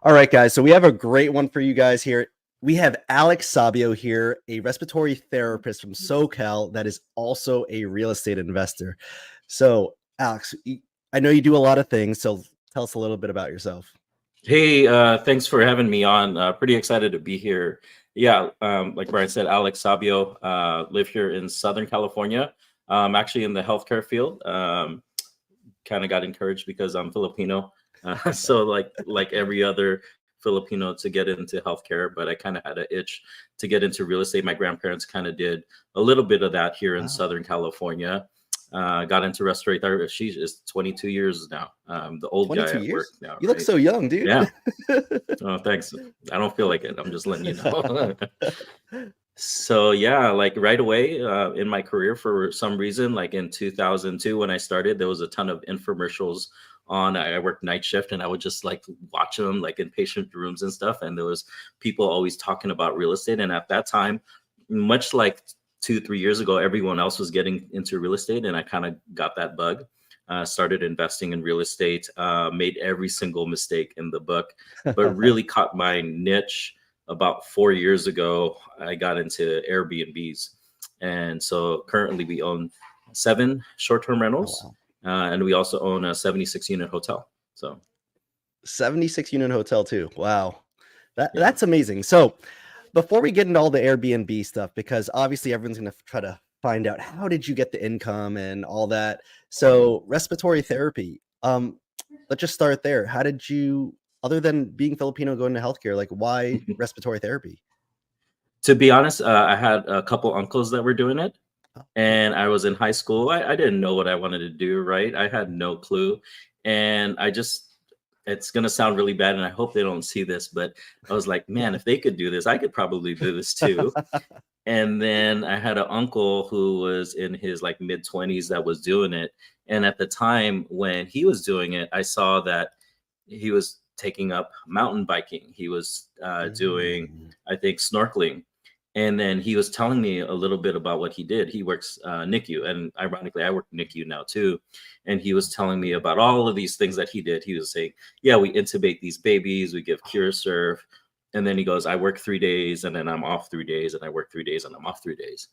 All right, guys. So we have a great one for you guys here. We have Alex Sabio here, a respiratory therapist from SoCal that is also a real estate investor. So, Alex, I know you do a lot of things. So tell us a little bit about yourself. Hey, thanks for having me on. Pretty excited to be here. Yeah, like Brian said, Alex Sabio, live here in Southern California. Actually in the healthcare field. Kind of got encouraged because I'm Filipino, so like every other Filipino to get into healthcare, but I kind of had an itch to get into real estate. My grandparents kind of did a little bit of that here in Wow, Southern California. Got into respiratory therapy. She is 22 years now. The old guy 22 at work years? now, You look right? so young, dude. Yeah. Oh, thanks. I don't feel like it. I'm just letting you know. So yeah, like right away in my career, for some reason, like in 2002 when I started, there was a ton of infomercials on. I worked night shift, and I would just like watch them like in patient rooms and stuff. And there was people always talking about real estate. And at that time, much like 2, 3 years ago, everyone else was getting into real estate, and I kind of got that bug. Started investing in real estate, made every single mistake in the book, but really caught my niche about 4 years ago. I got into Airbnbs. And so currently we own 7 short-term Oh, rentals, wow. and we also own a 76 unit hotel. So 76 unit hotel, too. Wow. yeah. That's amazing. So, before we get into all the Airbnb stuff, because obviously everyone's going to try to find out how did you get the income and all that. So respiratory therapy, let's just start there. How did you, other than being Filipino, go into healthcare? Like, why respiratory therapy? To be honest, I had a couple uncles that were doing it, Oh, cool. and I was in high school. I didn't know what I wanted to do, right? I had no clue. And I just, it's going to sound really bad, and I hope they don't see this, but I was like, man, if they could do this, I could probably do this too. And then I had an uncle who was in his like mid 20s that was doing it. And at the time when he was doing it, I saw that he was taking up mountain biking. He was doing, Mm. I think, snorkeling. And then he was telling me a little bit about what he did. He works NICU, and ironically, I work NICU now too. And he was telling me about all of these things that he did. He was saying, "Yeah, we intubate these babies, we give cure serve." And then he goes, "I work 3 days, and then I'm off 3 days, and I work 3 days, and I'm off 3 days."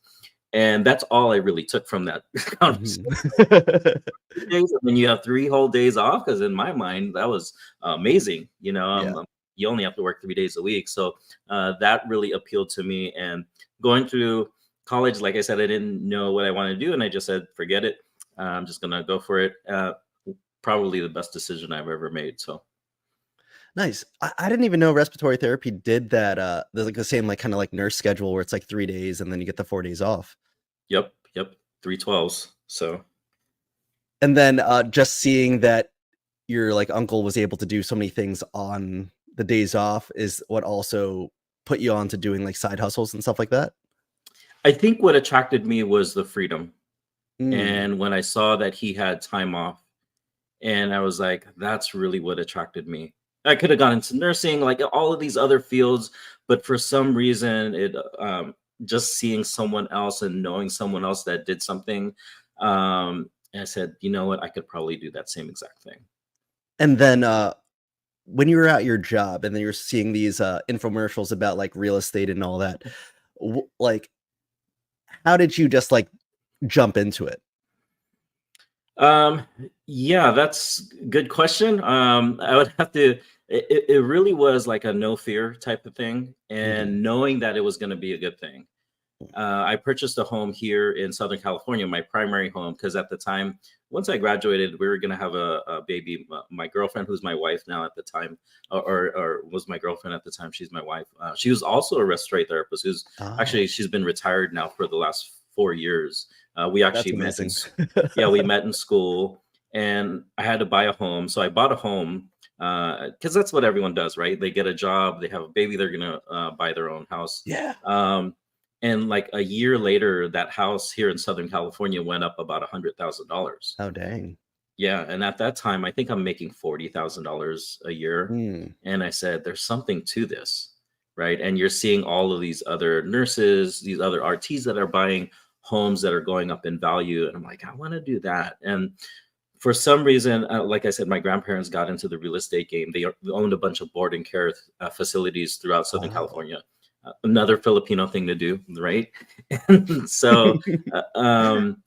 And that's all I really took from that conversation. Mhm. 3 days, and then you have 3 whole days off. Because in my mind, that was amazing. Yeah. You only have to work 3 days a week, so that really appealed to me. And going through college, like I said, I didn't know what I wanted to do, and I just said, "Forget it. I'm just gonna go for it." Probably the best decision I've ever made. So, Nice. I didn't even know respiratory therapy did that. There's like the same, like kind of like nurse schedule where it's like 3 days and then you get the 4 days off. yep, 312s. So. And then just seeing that your like uncle was able to do so many things on the days off is what also put you on to doing like side hustles and stuff like that. I think what attracted me was the freedom. Mm. And when I saw that he had time off, and I was like, that's really what attracted me. I could have gone into nursing, like all of these other fields, but for some reason, just seeing someone else and knowing someone else that did something, and I said, you know what, I could probably do that same exact thing. And then when you were at your job and then you're seeing these infomercials about like real estate and all that, like how did you just like jump into it? Um, yeah, that's a good question. I would have to. It really was like a no fear type of thing, Mhm. and knowing that it was going to be a good thing. I purchased a home here in Southern California, my primary home, because at the time, once I graduated, we were going to have a baby. My girlfriend, who's my wife now at the time, or was my girlfriend at the time, she's my wife. She was also a respiratory therapist. Who's Oh, actually she's been retired now for the last 4 years. We that's actually met amazing. yeah, we met in school, and I had to buy a home, so I bought a home because that's what everyone does, right? They get a job, they have a baby, they're gonna buy their own house. Yeah. Um, and like a year later, that house here in Southern California went up about $100,000. Oh, dang. Yeah, and at that time, I think I'm making $40,000 a year, Mm. and I said, "There's something to this, right?" And you're seeing all of these other nurses, these other RTs that are buying homes that are going up in value, and I'm like, I want to do that. And For some reason, like I said, my grandparents got into the real estate game. They owned a bunch of boarding care facilities throughout Southern Oh. California. Another Filipino thing to do, right? And so, uh, um,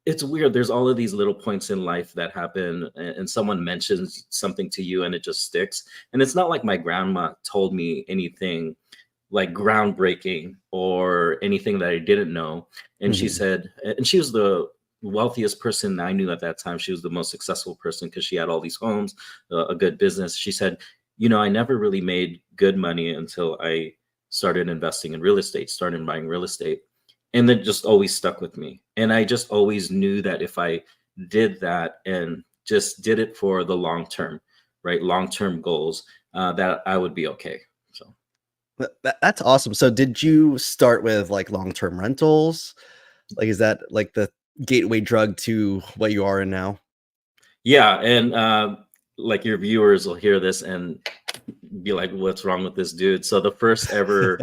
it's weird. There's all of these little points in life that happen, and someone mentions something to you, and it just sticks. And it's not like my grandma told me anything like groundbreaking or anything that I didn't know. And she Mhm. said, and she was the wealthiest person I knew at that time. She was the most successful person because she had all these homes, a good business. She said, I never really made good money until I started investing in real estate, started buying real estate. And that just always stuck with me. And I just always knew that if I did that and just did it for the long term, right? Long term goals, that I would be okay. So. That's awesome. So did you start with like long-term rentals? Like, is that like the gateway drug to what you are in now? Yeah, and like your viewers will hear this and be like, "What's wrong with this dude?" So the first ever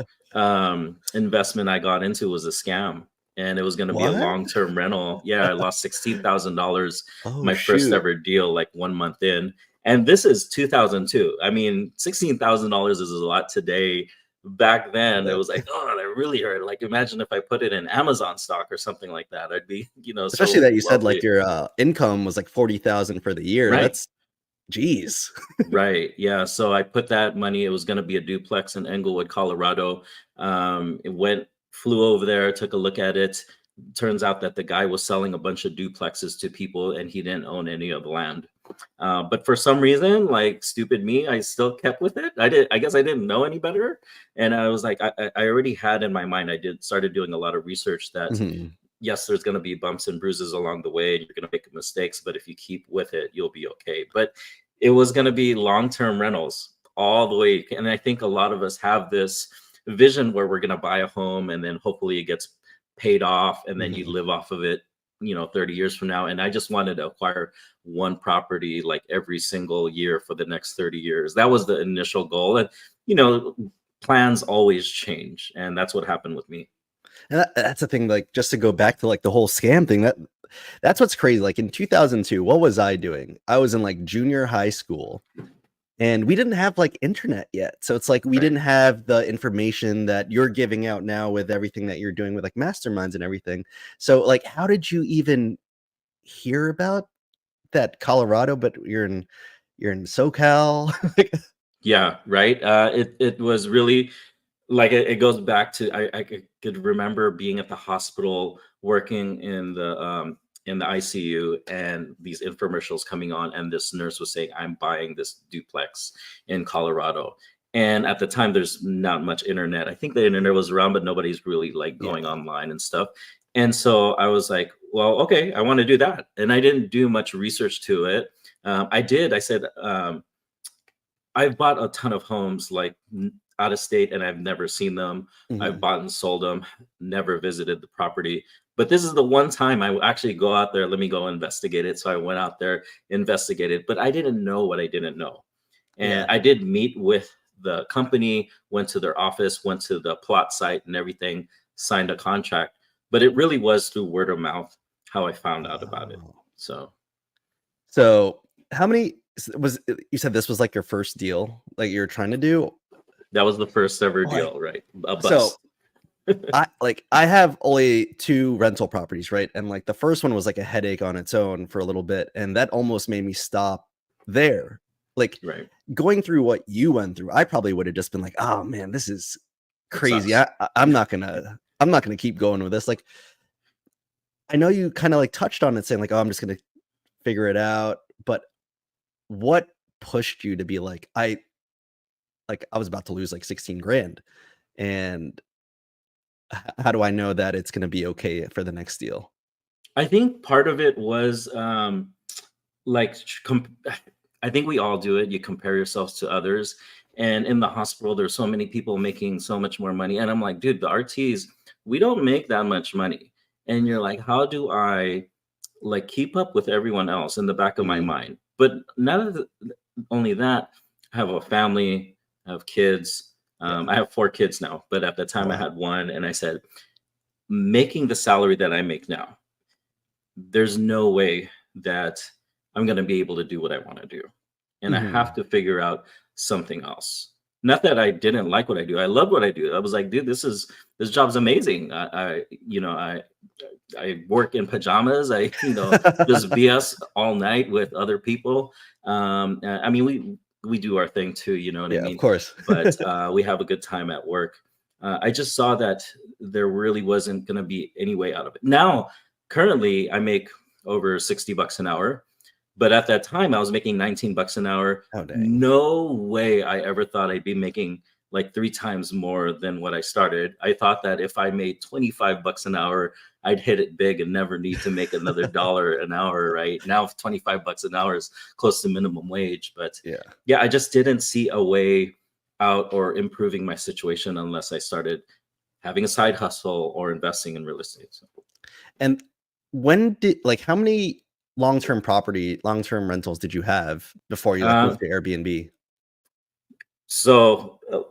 investment I got into was a scam, and it was going to be a What? long-term rental. Yeah, I lost $16,000 Oh, my first shoot. ever deal, like 1 month in, and this is 2002. I mean, $16,000 is a lot today. Back then, it Uh, was like, oh, that really hurt. Like, imagine if I put it in Amazon stock or something like that, I'd be, Especially so that you said like wealthy. your income was like 40,000 for the year. Right. That's geez. Right. Yeah. So I put that money. It was going to be a duplex in Englewood, Colorado. Flew over there, took a look at it. Turns out that the guy was selling a bunch of duplexes to people, and he didn't own any of the land. But for some reason, like stupid me, I still kept with it. I guess I didn't know any better, and I was like, I already had in my mind. I did started doing a lot of research that Mhm. yes, there's going to be bumps and bruises along the way, and you're going to make mistakes, but if you keep with it, you'll be okay. But it was going to be long-term rentals all the way. And I think a lot of us have this vision where we're going to buy a home and then hopefully it gets paid off and then you Mhm. live off of it, 30 years from now. And I just wanted to acquire one property like every single year for the next 30 years. That was the initial goal. And, you know, plans always change. And that's what happened with me. And that's the thing, like, just to go back to, like, the whole scam thing, that's what's crazy, like, in 2002, what was I doing? I was in, like, junior high school, and we didn't have, like, internet yet, so it's like we Right. didn't have the information that you're giving out now with everything that you're doing with, like, masterminds and everything. So, like, how did you even hear about that Colorado, but you're in SoCal? Like Yeah, right. It was really like it goes back to could remember being at the hospital working in the ICU and these infomercials coming on and this nurse was saying I'm buying this duplex in Colorado. And at the time there's not much internet. I think the internet was around but nobody's really like going Yeah. online and stuff. And so I was like, well, okay, I want to do that. And I didn't do much research to it. I said, I've bought a ton of homes like out of state and I've never seen them. I've Mhm. bought and sold them, never visited the property. But this is the one time I will actually go out there. Let me go investigate it. So I went out there, investigated, but I didn't know what I didn't know. And Yeah. I did meet with the company, went to their office, went to the plot site and everything, signed a contract. But it really was through word of mouth how I found out about it. Oh. So So, how many you said this was, like, your first deal, like, you were trying to do? that was the first ever Like, deal, right? A so bust. I have only 2 rental properties, right? And, like, the first one was, like, a headache on its own for a little bit, and that almost made me stop there. Like, Right. going through what you went through, I probably would have just been like, "Oh, man, this is It crazy. sucks. I'm not gonna keep going with this." Like, I know you kinda, like, touched on it saying, like, "Oh, I'm just gonna figure it out," but what pushed you to be like, I was about to lose, like, 16 grand, and how do I know that it's gonna be okay for the next deal? I think part of it was like I think we all do it. You compare yourselves to others. And in the hospital, there's so many people making so much more money. And I'm like, dude, the RTs, we don't make that much money. And you're like, how do I like keep up with everyone else in the back of my Mhm. mind? But not only that, I have a family, I have kids. Yeah. I have 4 kids now, but at the Oh, time I wow. had one, and I said, making the salary that I make now, there's no way that I'm going to be able to do what I want to do. And I Mhm. have to figure out something else. Not that I didn't like what I do. I love what I do. I was like, dude, this job's amazing. I work in pajamas. Just BS all night with other people. I mean, we do our thing too. You know what I Yeah, of mean? course. But we have a good time at work. I just saw that there really wasn't going to be any way out of it. Now, currently, I make over $60 an hour, but at that time, I was making $19 an hour. Oh, dang. No way I ever thought I'd be making like 3 times more than what I started. I thought that if I made $25 an hour, I'd hit it big and never need to make another dollar an hour. Right now, $25 an hour is close to minimum wage. But Yeah. yeah, I just didn't see a way out or improving my situation unless I started having a side hustle or investing in real estate. So, And how many long-term rentals did you have before you like moved um, to Airbnb?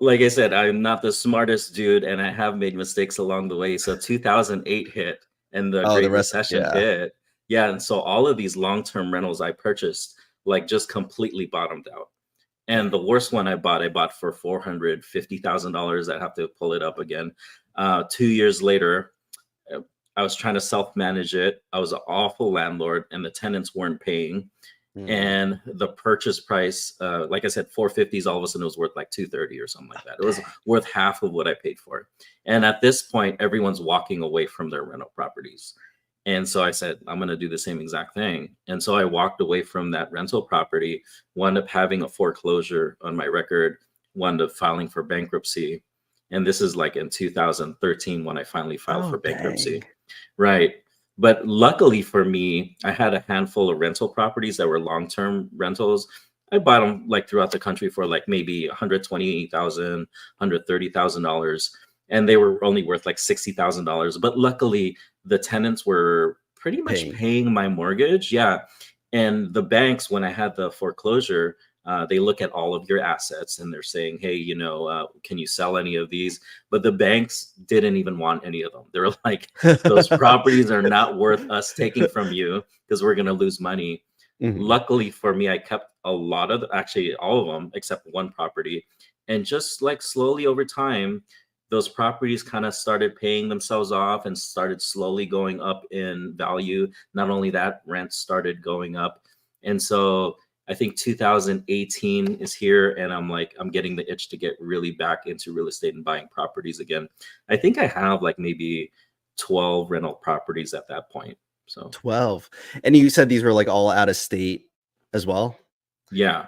like I said, I'm not the smartest dude, and I have made mistakes along the way. So 2008 hit, and the Oh, the Great rest, Recession yeah. hit. Yeah, and so all of these long-term rentals I purchased like just completely bottomed out. And Dang. the worst one I bought for $450,000. I'd have to pull it up again. 2 years later, uh, I was trying to self-manage it. I was an awful landlord, and the tenants weren't paying. Mm. And the purchase price, like I said, 450s, all of a sudden it was worth like 230 or something like that. It was Dang. worth half of what I paid for it. And at this point, everyone's walking away from their rental properties. And so I said, I'm going to do the same exact thing. And so I walked away from that rental property, wound up having a foreclosure on my record, wound up filing for bankruptcy. And this is like in 2013 when I finally filed Oh, for dang. bankruptcy. Right. But luckily for me, I had a handful of rental properties that were long-term rentals. I bought them like throughout the country for like maybe 120,000, $130,000, and they were only worth like $60,000. But luckily, the tenants were pretty much Paying. paying my mortgage. Yeah, and the banks, when I had the foreclosure, they look at all of your assets and they're saying, "Hey, can you sell any of these?" But the banks didn't even want any of them. They were like, those properties are not worth us taking from you because we're going to lose money. Mhm. Luckily for me, I kept a lot of, actually all of them except one property. And just like slowly over time, those properties kind of started paying themselves off and started slowly going up in value. Not only that, rent started going up. And so I think 2018 is here, and I'm getting the itch to get really back into real estate and buying properties again. I think I have like maybe 12 rental properties at that point. So 12. And you said these were like all out of state as well? yeah,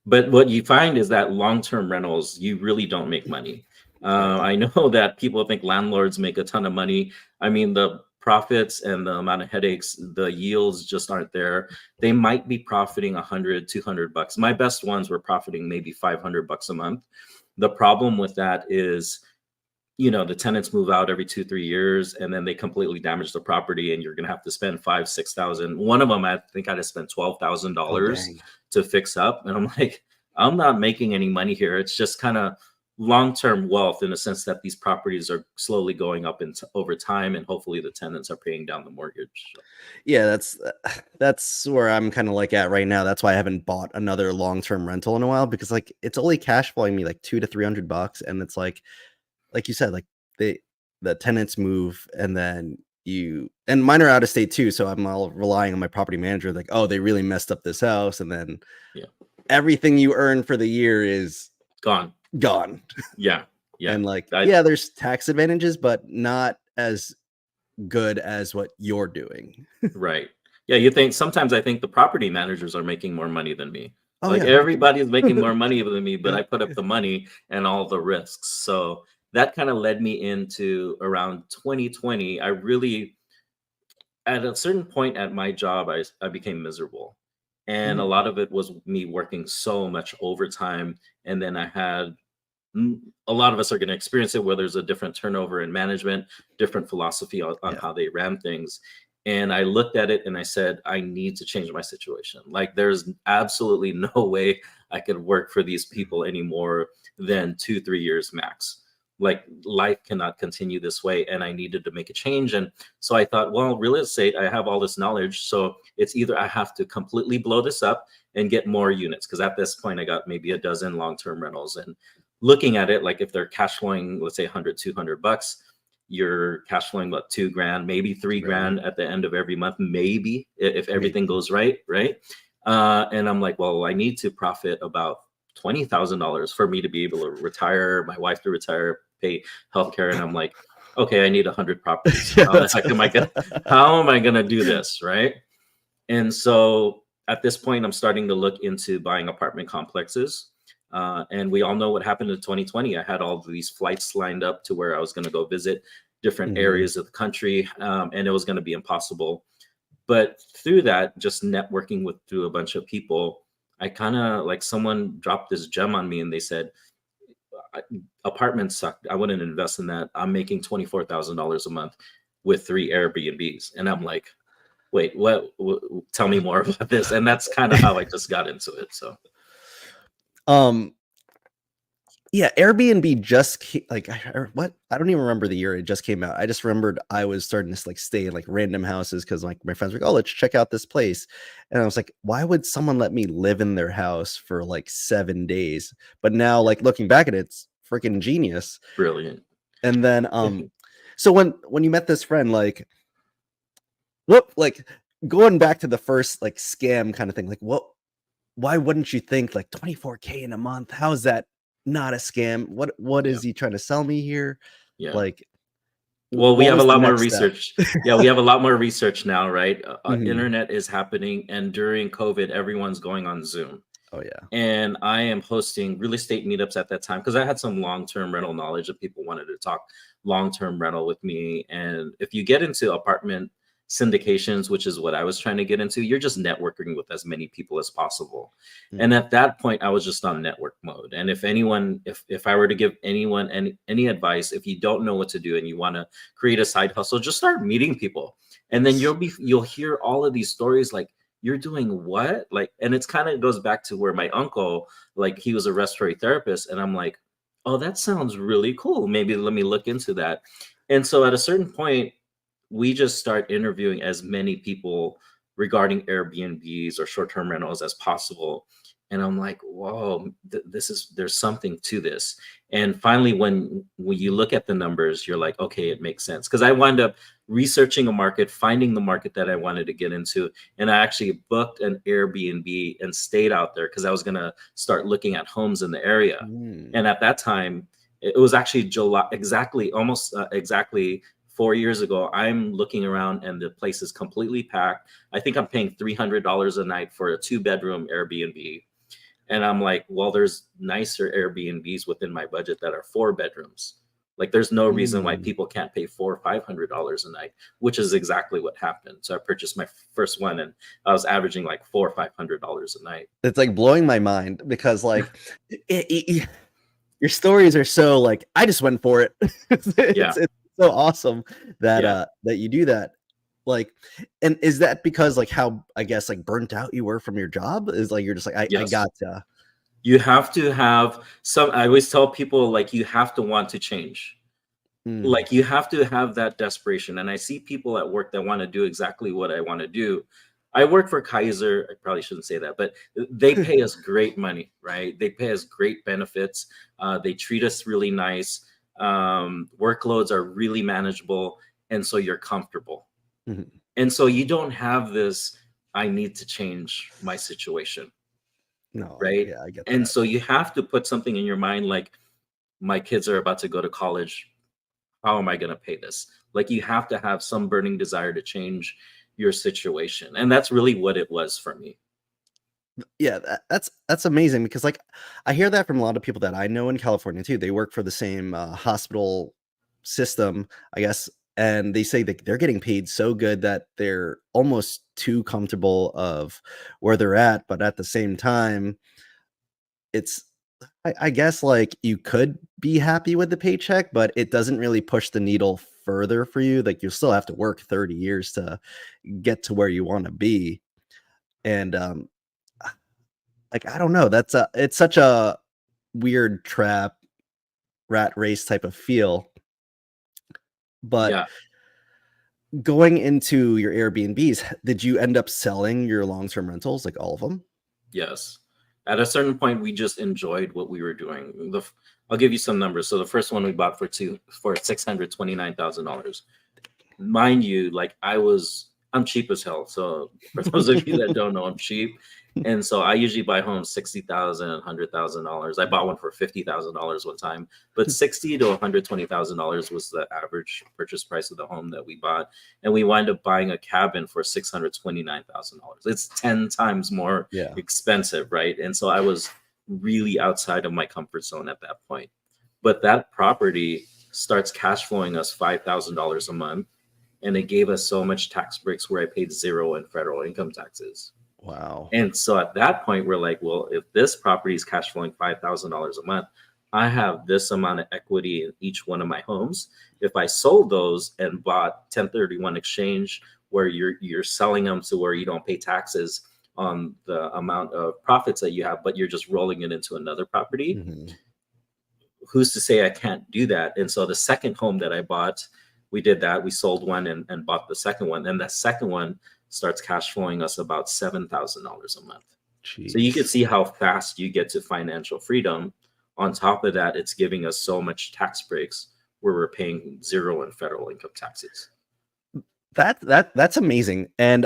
but what you find is that long-term rentals, you really don't make money. Really? I know that people think landlords make a ton of money. I mean, the profits and the amount of headaches, the yields just aren't there. They might be profiting 100, $200. My best ones were profiting maybe $500 a month. The problem with that is, the tenants move out every 2 3 years and then they completely damage the property and you're going to have to spend 5 6 thousand. One of them, I think I had to spend Oh, $12,000 dang. to fix up, and I'm like, I'm not making any money here. It's just kind of long-term wealth in the sense that these properties are slowly going up over time, and hopefully the tenants are paying down the mortgage. Yeah, that's where I'm kinda like at right now. That's why I haven't bought another long-term rental in a while because, like, it's only cash flowing me like 2 to $300, and it's like you said, like, the tenants move, and then and mine are out of state too, so I'm all relying on my property manager, like, "Oh, they really messed up this house," and then Yeah, everything you earn for the year is gone. gone. Yeah, yeah. And, like, I yeah, there's tax advantages, but not as good as what you're doing. Right. Yeah, you think sometimes I think the property managers are making more money than me. Oh, Like yeah, for sure. everybody's making more money than me, but I put up the money and all the risks. So that kind of led me into around 2020. I really, at a certain point at my job, I became miserable. And a Mhm. lot of it was me working so much overtime. And then I had a lot of us are going to experience it where there's a different turnover in management, different philosophy on Yeah. how they ran things. And I looked at it and I said, I need to change my situation. Like, there's absolutely no way I could work for these people anymore than 2 3 years max. like life cannot continue this way, and I needed to make a change. And so I thought, well, real estate, I have all this knowledge, so it's either I have to completely blow this up and get more units, because at this point I got maybe a dozen long-term rentals. And looking at it, like if they're cash flowing, let's say 100, $200, you're cash flowing about 2 grand, maybe 3 grand at the end of every month, maybe if everything goes right. And I'm like, well, I need to profit about $20,000 for me to be able to retire, my wife to retire, pay healthcare. And I'm like, okay, I need 100 properties. How the heck am I gonna, how am I gonna do this, right? And so at this point, I'm starting to look into buying apartment complexes. And we all know what happened in 2020. I had all these flights lined up to where I was going to go visit different areas of the country, and it was going to be impossible. But through that, just networking with through a bunch of people, I kind of like someone dropped this gem on me, and they said, apartments suck. I wouldn't invest in that. I'm making $24,000 a month with 3 Airbnbs. And I'm like, wait, what? Tell me more about this. And that's kind of how I just got into it. So, yeah, Airbnb just what? I don't even remember the year it just came out. I just remembered I was starting to like stay in like random houses because like my friends were like, oh, let's check out this place. And I was like, why would someone let me live in their house for like 7 days? But now, like looking back at it, it's freaking genius. brilliant. And then so when you met this friend, like going back to the first like scam kind of thing, like why wouldn't you think like 24K in a month? How is that not a scam? What is he trying to sell me here? Yeah. Like, well, we what have a was the lot more next step? research. Yeah, we have a lot more research now, right? Mhm. Internet is happening, and during COVID, everyone's going on Zoom. Oh yeah. And I am hosting real estate meetups at that time because I had some long-term rental knowledge and people wanted to talk long-term rental with me. And if you get into apartment syndications, which is what I was trying to get into, you're just networking with as many people as possible. And at that point, I was just on network mode. And if anyone, if I were to give anyone any advice, if you don't know what to do and you want to create a side hustle, just start meeting people. And then you'll hear all of these stories like, you're doing what? Like, and it's kind of goes back to where my uncle, like he was a respiratory therapist. And I'm like, oh, that sounds really cool. Maybe let me look into that. And so at a certain point, we just start interviewing as many people regarding Airbnbs or short-term rentals as possible. And I'm like, whoa, there's something to this. And finally, when you look at the numbers, you're like, okay, it makes sense. Because I wound up researching a market, finding the market that I wanted to get into. And I actually booked an Airbnb and stayed out there because I was going to start looking at homes in the area. And at that time, it was actually July, almost exactly 4 years ago. I'm looking around and the place is completely packed. I think I'm paying $300 a night for a 2-bedroom Airbnb. And I'm like, well, there's nicer Airbnbs within my budget that are 4 bedrooms. Like there's no reason why people can't pay $400 or $500 a night, which is exactly what happened. So I purchased my first one and I was averaging like $400 or $500 a night. It's like blowing my mind because like your stories are so like, I just went for it. It's so awesome that that you do that. Like, and is that because like how I guess like burnt out you were from your job? Is like you're just like I gotcha. You have to have some. I always tell people like you have to want to change. Like you have to have that desperation. And I see people at work that want to do exactly what I want to do. I work for Kaiser. I probably shouldn't say that, but they pay us great money, right? They pay us great benefits. They treat us really nice. Workloads are really manageable. And so you're comfortable. And so you don't have this, I need to change my situation. No, right? Yeah, I get And that. so you have to put something in your mind like, my kids are about to go to college. How am I going to pay this? Like you have to have some burning desire to change your situation. And that's really what it was for me. Yeah, that's amazing because like I hear that from a lot of people that I know in California too. They work for the same hospital system, I guess, and they say that they're getting paid so good that they're almost too comfortable of where they're at, but at the same time, it's I guess like you could be happy with the paycheck, but it doesn't really push the needle further for you. Like you still have to work 30 years to get to where you want to be. And like I don't know, it's such a weird trap rat race type of feel. But Yeah. going into your Airbnbs, did you end up selling your long-term rentals, like all of them? Yes. At a certain point, we just enjoyed what we were doing. I'll give you some numbers. So the first one we bought for $629,000. Mind you, like I'm cheap as hell. So for those of you that don't know, I'm cheap. And so I usually buy homes $60,000, $100,000. I bought one for $50,000 one time, but $60 to $120,000 was the average purchase price of the home that we bought. And we wind up buying a cabin for $629,000. It's 10 times more Yeah. expensive, right? And so I was really outside of my comfort zone at that point. But that property starts cash flowing us $5,000 a month, and it gave us so much tax breaks where I paid zero in federal income taxes. Wow. And so at that point, we're like, well, if this property is cash flowing $5,000 a month, I have this amount of equity in each one of my homes. If I sold those and bought 1031 exchange, where you're selling them to where you don't pay taxes on the amount of profits that you have, but you're just rolling it into another property, Mhm. who's to say I can't do that? And so the second home that I bought, we did that. We sold one and bought the second one. And that second one starts cash flowing us about $7,000 a month. So you can Jeez. see how fast you get to financial freedom. On top of that, it's giving us so much tax breaks where we're paying zero in federal income taxes. That's amazing. And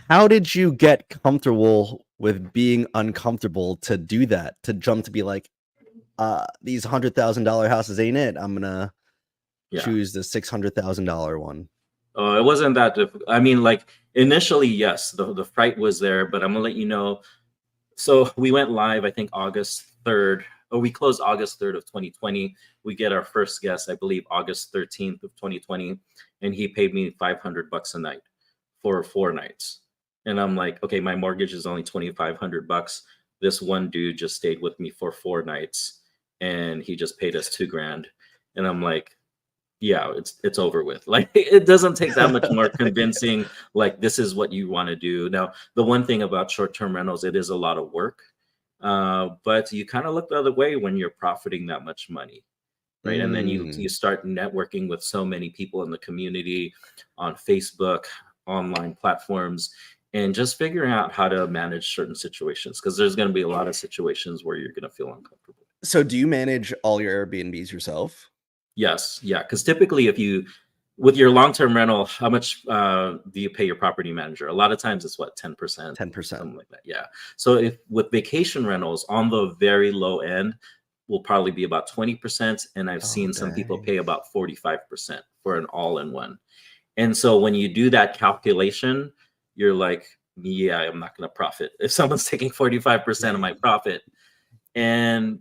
how did you get comfortable with being uncomfortable to do that? To jump to be like, these $100,000 houses ain't it. I'm gonna Yeah. choose the $600,000 one. It wasn't that difficult. I mean, like initially, yes, the fright was there, but I'm gonna let you know. So we went live, I think August 3rd, or we closed August 3rd of 2020. We get our first guest, I believe, August 13th of 2020, and he paid me $500 a night for 4 nights. And I'm like, okay, my mortgage is only $2,500. This one dude just stayed with me for 4 nights, and he just paid us $2,000. And I'm like, yeah, it's over with. Like it doesn't take that much more convincing. Like this is what you want to do. Now, the one thing about short-term rentals, it is a lot of work, but you kind of look the other way when you're profiting that much money, right? And then you Mm. start networking with so many people in the community on Facebook, online platforms, and just figuring out how to manage certain situations because there's going to be a lot of situations where you're going to feel uncomfortable. So do you manage all your Airbnbs yourself? Yes, yeah, because typically, if you with your long-term rental, how much do you pay your property manager? A lot of times, it's what 10%, 10%. something like that. Yeah. So if with vacation rentals on the very low end, will probably be about 20%, and I've Oh, seen some people dang. pay about 45% for an all-in-one. And so when you do that calculation, you're like, yeah, I'm not going to profit if someone's taking 45% of my Dang. profit. And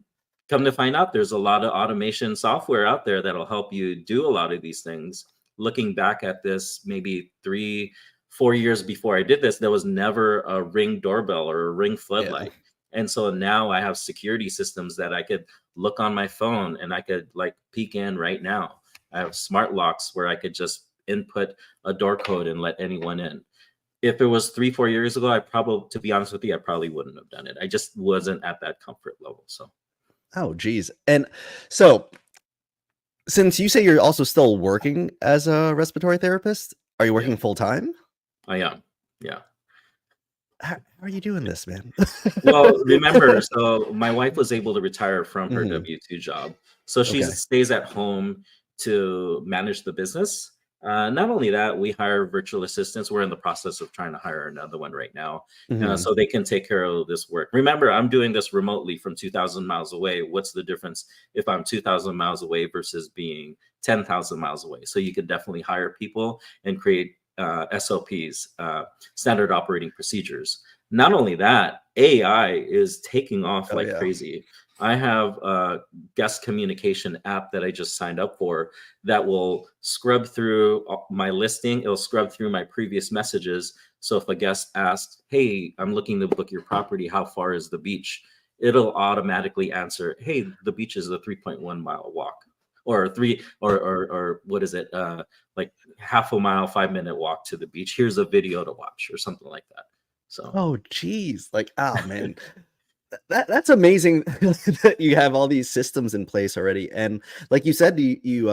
come to find out, there's a lot of automation software out there that'll help you do a lot of these things. Looking back at this, maybe 3, 4 years before I did this, there was never a Ring doorbell or a Ring Yeah. floodlight. And so now I have security systems that I could look on my phone and I could like peek in right now. I have smart locks where I could just input a door code and let anyone in. If it was 3, 4 years ago, to be honest with you, I probably wouldn't have done it. I just wasn't at that comfort level. So Oh, geez. And so since you say you're also still working as a respiratory therapist, are you yeah, working full time? I am. Yeah. How are you doing this, man? Well, remember, so my wife was able to retire from her Mhm. W-2 job. So she Okay. stays at home to manage the business. Not only that, we hire virtual assistants. We're in the process of trying to hire another one right now. Mhm. So they can take care of this work. Remember, I'm doing this remotely from 2,000 miles away. What's the difference if I'm 2,000 miles away versus being 10,000 miles away? So you could definitely hire people and create SOPs, standard operating procedures. Not only that, AI is taking off Oh, like yeah. crazy. I have a guest communication app that I just signed up for that will scrub through my listing. It'll scrub through my previous messages. So if a guest asks, "Hey, I'm looking to book your property. How far is the beach?" It'll automatically answer, "Hey, the beach is a 3.1 mile walk." Or or what is it? Like half a mile, 5 minute walk to the beach. Here's a video to watch, or something like that. So Oh, geez. Like, oh, man. That's amazing that you have all these systems in place already. And like you said, you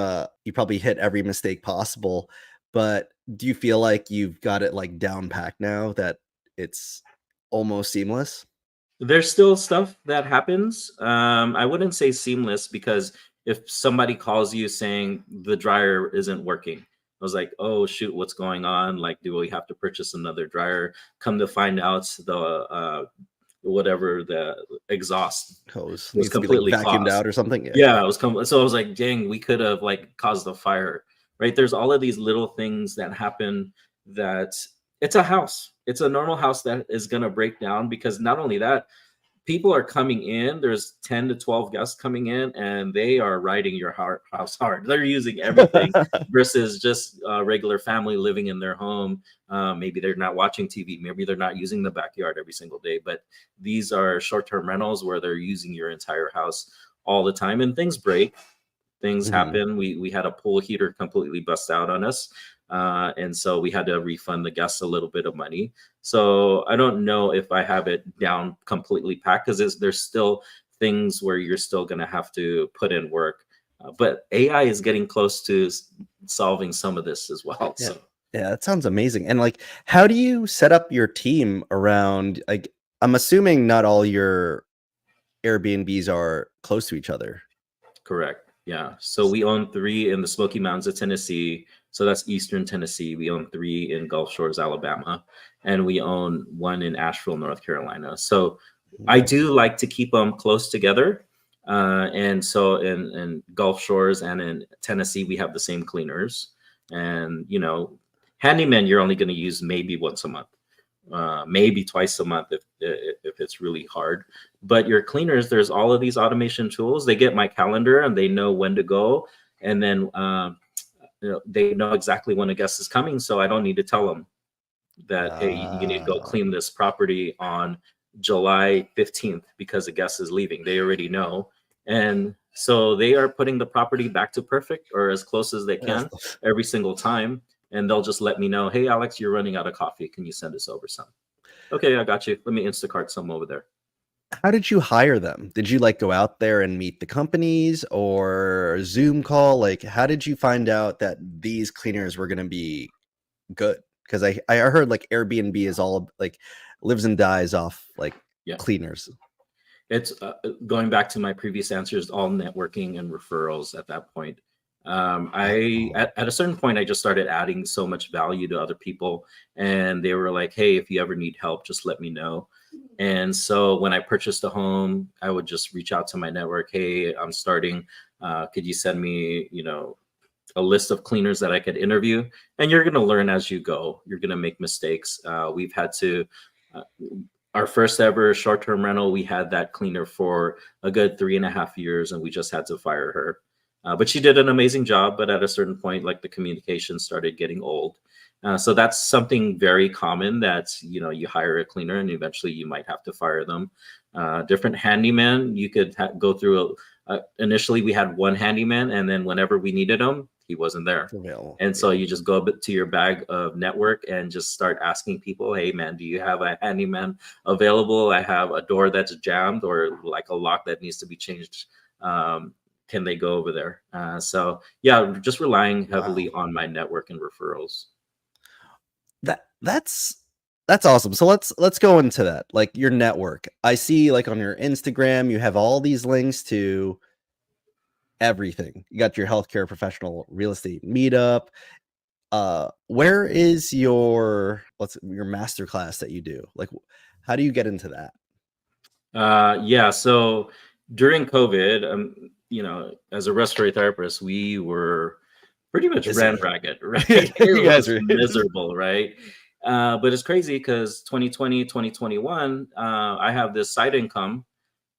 probably hit every mistake possible, but do you feel like you've got it like down packed now that it's almost seamless? There's still stuff that happens. I wouldn't say seamless because if somebody calls you saying the dryer isn't working, I was like, oh shoot, what's going on? Like, do we have to purchase another dryer? Come to find out, the whatever the exhaust Hose was needs to be like completely vacuumed caused. out or something. Yeah. Yeah, it was so I was like, dang, we could have like caused the fire, right? There's all of these little things that happen that it's a house. It's a normal house that is going to break down because not only that, people are coming in. There's 10 to 12 guests coming in, and they are riding your house hard. They're using everything versus just a regular family living in their home. Maybe they're not watching TV. Maybe they're not using the backyard every single day. But these are short-term rentals where they're using your entire house all the time, and things break. Things Mhm. happen. We had a pool heater completely bust out on us. And so we had to refund the guests a little bit of money. So I don't know if I have it down completely packed because there's still things where you're still going to have to put in work. But AI is getting close to solving some of this as well. Yeah. So Yeah, that sounds amazing. And like, how do you set up your team around like I'm assuming not all your Airbnbs are close to each other. correct. Yeah. So we own three in the Smoky Mountains of Tennessee. So that's Eastern Tennessee. We own three in Gulf Shores, Alabama, and we own one in Asheville, North Carolina. So I Nice. do like to keep them close together. And so in Gulf Shores and in Tennessee, we have the same cleaners. And, handyman, you're only going to use maybe once a month, maybe twice a month if it's really hard. But your cleaners, there's all of these automation tools. They get my calendar and they know when to go. And then, they know exactly when a guest is coming. So I don't need to tell them that, hey, you need to go Ah, clean this property on July 15th because a guest is leaving. They already know. And so they are putting the property back to perfect or as close as they yes. can every single time. And they'll just let me know, hey, Alex, you're running out of coffee. Can you send us over some? Okay, I got you. Let me Instacart some over there. How did you hire them? Did you like go out there and meet the companies or Zoom call? Like, how did you find out that these cleaners were going to be good? Because I heard like Airbnb is all like lives and dies off like Yeah. cleaners. It's going back to my previous answers, all networking and referrals at that point. I Oh, at a certain point, I just started adding so much value to other people, and they were like, "Hey, if you ever need help, just let me know." And so when I purchased a home, I would just reach out to my network. Hey, I'm starting. Could you send me, a list of cleaners that I could interview? And you're going to learn as you go. You're going to make mistakes. We've had to. Uh, our first ever short-term rental, we had that cleaner for a good 3.5 years, and we just had to fire her. But she did an amazing job. But at a certain point, like the communication started getting old. So that's something very common that, you hire a cleaner and eventually you might have to fire them. Different handyman, you could go through. Initially, we had one handyman, and then whenever we needed him, he wasn't there. it's available. And so Yeah. you just go a bit to your bag of network and just start asking people, hey, man, do you have a handyman available? I have a door that's jammed or like a lock that needs to be changed. Can they go over there? So, yeah, just relying Wow. heavily on my network and referrals. That's awesome. So let's go into that. Like your network. I see like on your Instagram, you have all these links to everything. You got your healthcare professional real estate meetup. Where is your master class that you do? Like how do you get into that? Yeah, so during COVID, as a respiratory therapist, we were pretty much ran Busy. ragged, right? You It guys was are miserable, right? But it's crazy because 2020, 2021, I have this side income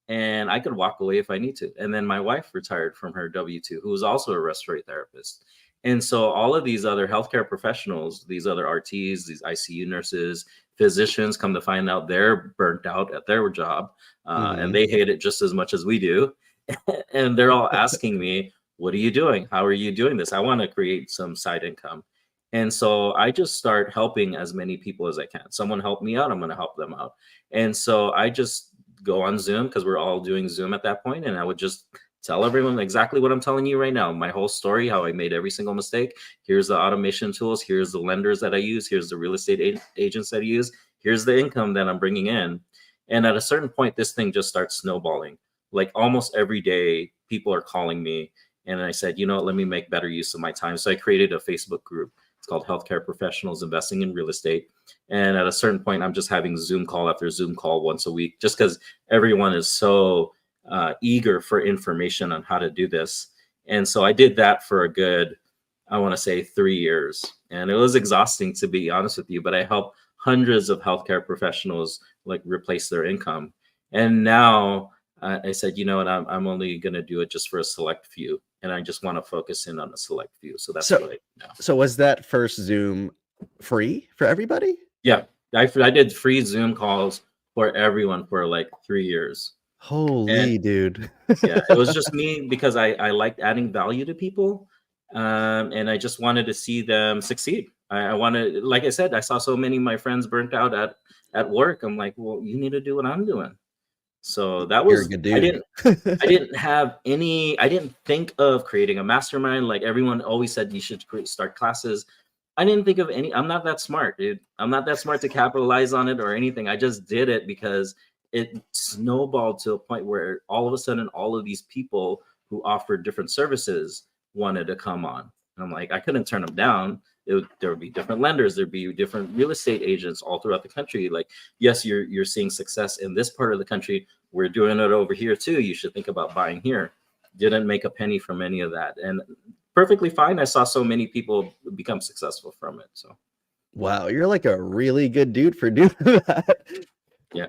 and I could walk away if I need to. And then my wife retired from her W-2, who was also a respiratory therapist. And so all of these other healthcare professionals, these other RTs, these ICU nurses, physicians, come to find out they're burnt out at their job, and Mhm. they hate it just as much as we do. And they're all asking me, "What are you doing? How are you doing this? I want to create some side income." And so I just start helping as many people as I can. Someone help me out, I'm going to help them out. And so I just go on Zoom, because we're all doing Zoom at that point, and I would just tell everyone exactly what I'm telling you right now, my whole story, how I made every single mistake. Here's the automation tools. Here's the lenders that I use. Here's the real estate agents that I use. Here's the income that I'm bringing in. And at a certain point, this thing just starts snowballing. Like almost every day, people are calling me. And I said, you know what, let me make better use of my time. So I created a Facebook group. It's called Healthcare Professionals Investing in Real Estate. And at a certain point, I'm just having Zoom call after Zoom call once a week, just because everyone is so eager for information on how to do this. And so I did that for a good, I want to say 3 years. And it was exhausting, to be honest with you, but I helped hundreds of healthcare professionals like replace their income. And now I said, you know what, I'm only going to do it just for a select few. And I just want to focus in on a select few. So that's what I do now. So was that first Zoom free for everybody? Yeah, I did free Zoom calls for everyone for like 3 years. Holy dude. Yeah, it was just me because I liked adding value to people. And I just wanted to see them succeed. I wanted, like I said, I saw so many of my friends burnt out at work. I'm like, well, you need to do what I'm doing. So that was, You're a good dude. I didn't think of creating a mastermind. Like everyone always said, you should start classes. I didn't think of any, I'm not that smart, dude. I'm not that smart to capitalize on it or anything. I just did it because it snowballed to a point where all of a sudden, all of these people who offered different services wanted to come on. And I'm like, I couldn't turn them down. There would be different lenders. There'd be different real estate agents all throughout the country. Like, yes, you're seeing success in this part of the country. We're doing it over here too. You should think about buying here. Didn't make a penny from any of that. And perfectly fine. I saw so many people become successful from it. So, wow, you're like a really good dude for doing that. Yeah.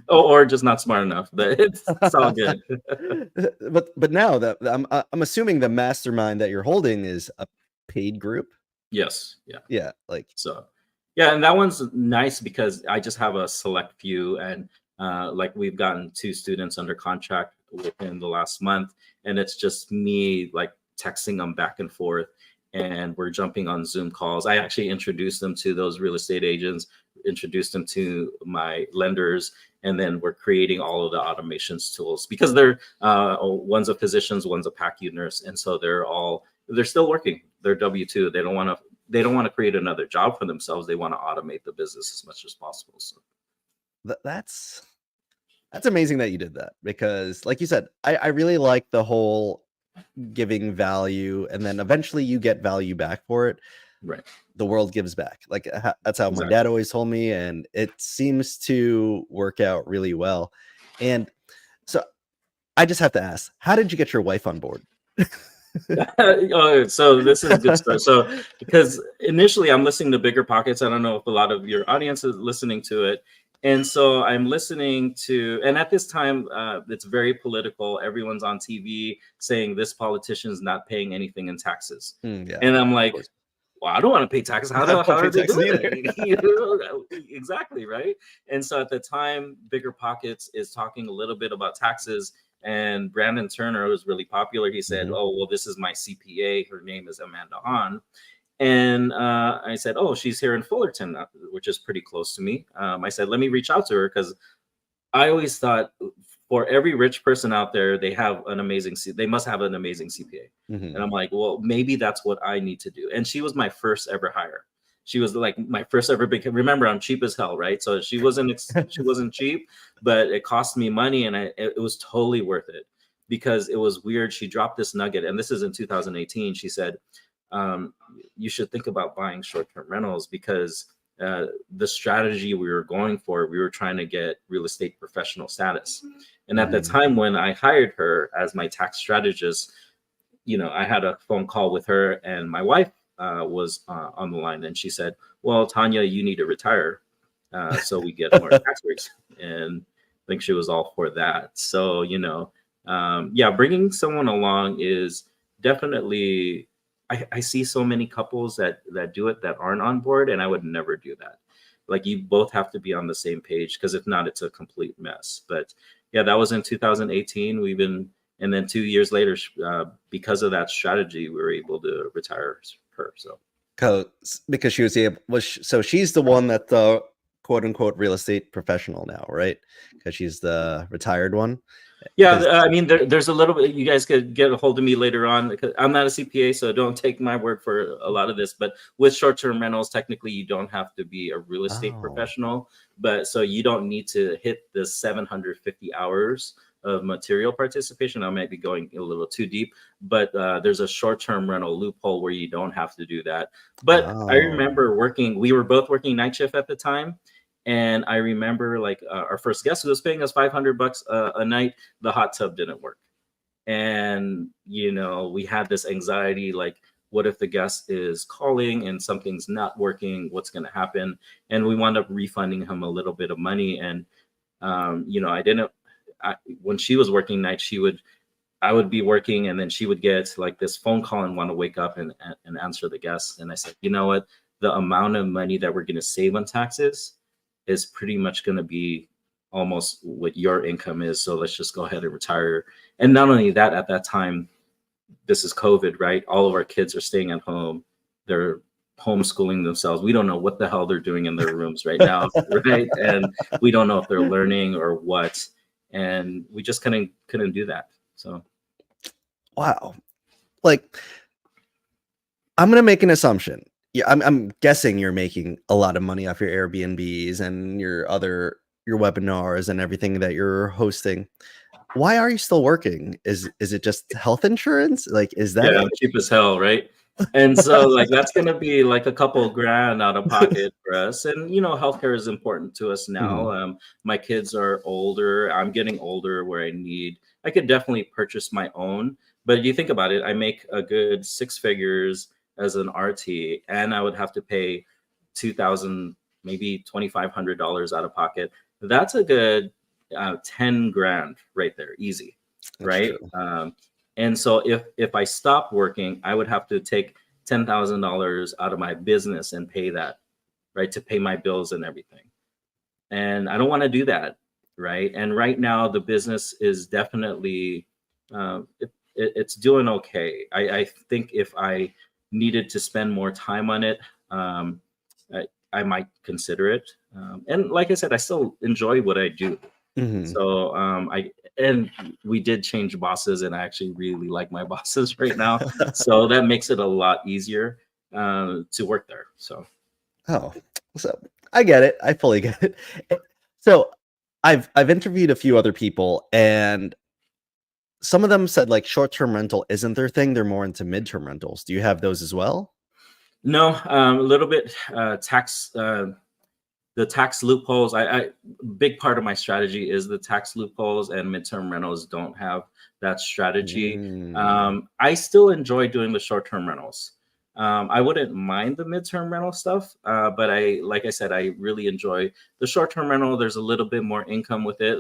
Or just not smart enough, but it's all good. but now that I'm assuming the mastermind that you're holding is a paid group. Yes. Yeah. Yeah. Like, so, yeah. And that one's nice because I just have a select few, and like we've gotten 2 students under contract within the last month, and it's just me like texting them back and forth, and we're jumping on Zoom calls. I actually introduced them to those real estate agents, introduced them to my lenders, and then we're creating all of the automations tools because they're one's a physician, one's a PACU nurse, and so they're still working. They're W-2. They don't want to create another job for themselves. They want to automate the business as much as possible. So that's amazing that you did that, because like you said, I really like the whole giving value and then eventually you get value back for it. Right. The world gives back. Like that's how Exactly. my dad always told me, and it seems to work out really well. And so I just have to ask, how did you get your wife on board? So this is good stuff. So because initially I'm listening to Bigger Pockets. I don't know if a lot of your audience is listening to it. And so I'm listening to, and at this time, it's very political. Everyone's on TV saying this politician's not paying anything in taxes. Yeah, and I'm like, well, I don't want to pay taxes. How are they doing it? Exactly, right? And so at the time, Bigger Pockets is talking a little bit about taxes. And Brandon Turner was really popular. He said, oh, well, this is my CPA. Her name is Amanda Hahn. And I said, oh, she's here in Fullerton, which is pretty close to me. I said, let me reach out to her, because I always thought for every rich person out there, they must have an amazing CPA. And I'm like, well, maybe that's what I need to do. And she was my first ever hire. She was like my first ever big. Remember, I'm cheap as hell, right? So she wasn't cheap, but it cost me money, and it was totally worth it, because it was weird. She dropped this nugget, and this is in 2018. She said, you should think about buying short-term rentals, because the strategy we were going for, we were trying to get real estate professional status. And at the time when I hired her as my tax strategist, I had a phone call with her, and my wife was on the line, and she said, well, Tanya, you need to retire so we get more tax breaks. And I think she was all for that. So, bringing someone along is definitely, I see so many couples that do it that aren't on board, and I would never do that. Like, you both have to be on the same page, because if not, it's a complete mess. But yeah, that was in 2018. And then 2 years later, because of that strategy, we were able to retire her. So, because she was able. So she's the one that quote unquote real estate professional now, right? Because she's the retired one. Yeah, 'Cause- I mean, there's a little bit. You guys could get a hold of me later on, because I'm not a CPA, so don't take my word for a lot of this. But with short-term rentals, technically, you don't have to be a real estate oh, professional, but so you don't need to hit the 750 hours of material participation. I might be going a little too deep, but there's a short-term rental loophole where you don't have to do that. But I oh, remember working. We were both working night shift at the time. And I remember like our first guest who was paying us $500 a night, the hot tub didn't work. And, we had this anxiety, like, what if the guest is calling and something's not working? What's going to happen? And we wound up refunding him a little bit of money. And, I didn't, when she was working nights, I would be working, and then she would get like this phone call and want to wake up and answer the guest. And I said, you know what? The amount of money that we're going to save on taxes is pretty much going to be almost what your income is. So let's just go ahead and retire. And not only that, at that time, this is COVID, right? All of our kids are staying at home. They're homeschooling themselves. We don't know what the hell they're doing in their rooms right now, right? And we don't know if they're learning or what. And we just couldn't do that. So wow. Like, I'm gonna make an assumption. Yeah, I'm guessing you're making a lot of money off your Airbnbs and your webinars and everything that you're hosting. Why are you still working? Is it just health insurance? Like, is that yeah, it? cheap as hell, right? And so like that's gonna be like a couple grand out of pocket for us. And healthcare is important to us now. Mhm. My kids are older. I'm getting older where I could definitely purchase my own. But you think about it, I make a good six figures as an RT, and I would have to pay 2,000, maybe $2,500 out of pocket. That's a good 10 grand right there, easy, That's right? true. And so if I stopped working, I would have to take $10,000 out of my business and pay that, right, to pay my bills and everything. And I don't want to do that, right? And right now the business is definitely it's doing okay. I think if I needed to spend more time on it, um, I might consider it. And like I said, I still enjoy what I do. Mhm. So and we did change bosses, and I actually really like my bosses right now. So that makes it a lot easier to work there. So Oh, so I get it. I fully get it. So I've interviewed a few other people, and some of them said like short-term rental isn't their thing. They're more into midterm rentals. Do you have those as well? no, a little bit tax. The tax loopholes. I big part of my strategy is the tax loopholes, and midterm rentals don't have that strategy. Mm. I still enjoy doing the short term rentals. I wouldn't mind the midterm rental stuff, but like I said, I really enjoy the short term rental. There's a little bit more income with it.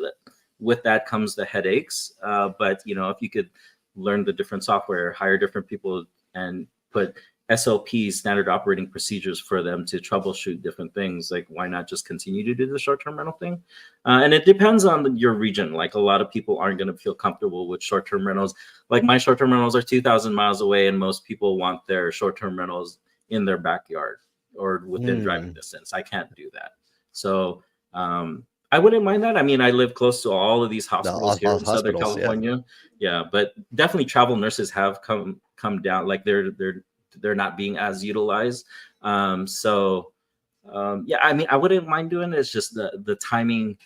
With that comes the headaches. But if you could learn the different software, hire different people, and put SOPs, standard operating procedures, for them to troubleshoot different things, like why not just continue to do the short-term rental thing? And it depends on your region. Like a lot of people aren't going to feel comfortable with short-term rentals. Like my short-term rentals are 2,000 miles away, and most people want their short-term rentals in their backyard or within driving Mm. distance. I can't do that. So I wouldn't mind that. I mean, I live close to all of these The hospitals here in Southern hospitals, yeah. California. Yeah, but definitely travel nurses have come down. Like they're not being as utilized. Yeah, I mean, I wouldn't mind doing it. It's just the timing